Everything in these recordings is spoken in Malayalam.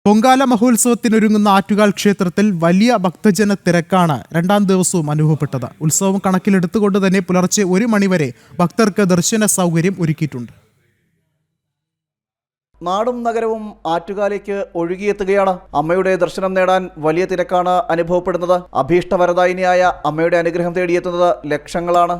പൊങ്കാല മഹോത്സവത്തിനൊരുങ്ങുന്ന ആറ്റുകാൽ ക്ഷേത്രത്തിൽ വലിയ ഭക്തജന തിരക്കാണ് രണ്ടാം ദിവസവും അനുഭവപ്പെട്ടത്. ഉത്സവം കണക്കിലെടുത്തുകൊണ്ട് തന്നെ പുലർച്ചെ 1 മണിവരെ ഭക്തർക്ക് ദർശന സൗകര്യം ഒരുക്കിയിട്ടുണ്ട്. നാടും നഗരവും ആറ്റുകാലേക്ക് ഒഴുകിയെത്തുകയാണ്. അമ്മയുടെ ദർശനം നേടാൻ വലിയ തിരക്കാണ് അനുഭവപ്പെടുന്നത്. അഭീഷ്ടവരദായിനിയായ അമ്മയുടെ അനുഗ്രഹം തേടിയെത്തുന്നത് ലക്ഷങ്ങളാണ്.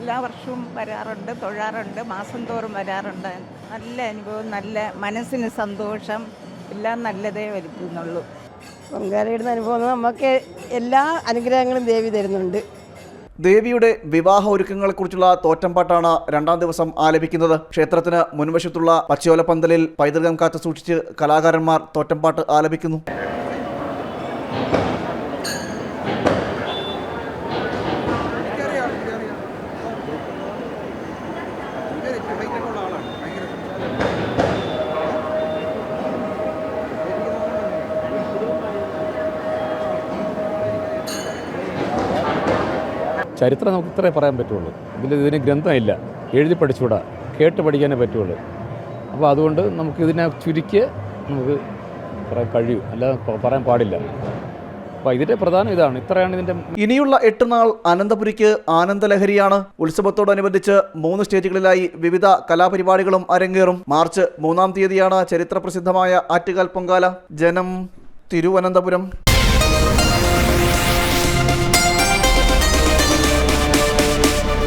എല്ലാ വർഷവും വരാറുണ്ട്, തൊഴാറുണ്ട്, മാസം തോറും വരാറുണ്ട്. നല്ല അനുഭവം, നല്ല മനസ്സിന് സന്തോഷം, എല്ലാം നല്ലതേ വരുത്തുന്നുള്ളൂ. പൊങ്കാലയിടുന്ന അനുഭവം നമുക്ക് എല്ലാ അനുഗ്രഹങ്ങളും ദേവി തരുന്നുണ്ട്. ദേവിയുടെ വിവാഹ ഒരുക്കങ്ങളെക്കുറിച്ചുള്ള തോറ്റംപാട്ടാണ് രണ്ടാം ദിവസം ആലപിക്കുന്നത്. ക്ഷേത്രത്തിന് മുൻവശത്തുള്ള പച്ചയോലപ്പന്തലിൽ പൈതൃകം കാത്തു സൂക്ഷിച്ച് കലാകാരന്മാർ തോറ്റംപാട്ട് ആലപിക്കുന്നു. ചരിത്രം നമുക്ക് ഇത്രേ പറയാൻ പറ്റുള്ളൂ. ഇതിന് ഗ്രന്ഥമില്ല, എഴുതി പഠിച്ചുകൂടാ, കേട്ട് പഠിക്കാനേ പറ്റുള്ളൂ. അപ്പോൾ അതുകൊണ്ട് നമുക്കിതിനെ ചുരുക്കി നമുക്ക് പറയാൻ കഴിയും, അല്ലാതെ പറയാൻ പാടില്ല. അപ്പോൾ ഇതിൻ്റെ പ്രധാനം ഇതാണ്. ഇത്രയാണ് ഇതിൻ്റെ. ഇനിയുള്ള 8 നാൾ അനന്തപുരിക്ക് ആനന്ദലഹരിയാണ്. ഉത്സവത്തോടനുബന്ധിച്ച് 3 സ്റ്റേജുകളിലായി വിവിധ കലാപരിപാടികളും അരങ്ങേറും. മാർച്ച് 3-ാം തീയതിയാണ് ചരിത്രപ്രസിദ്ധമായ ആറ്റുകാൽ പൊങ്കാല. ജനം, തിരുവനന്തപുരം.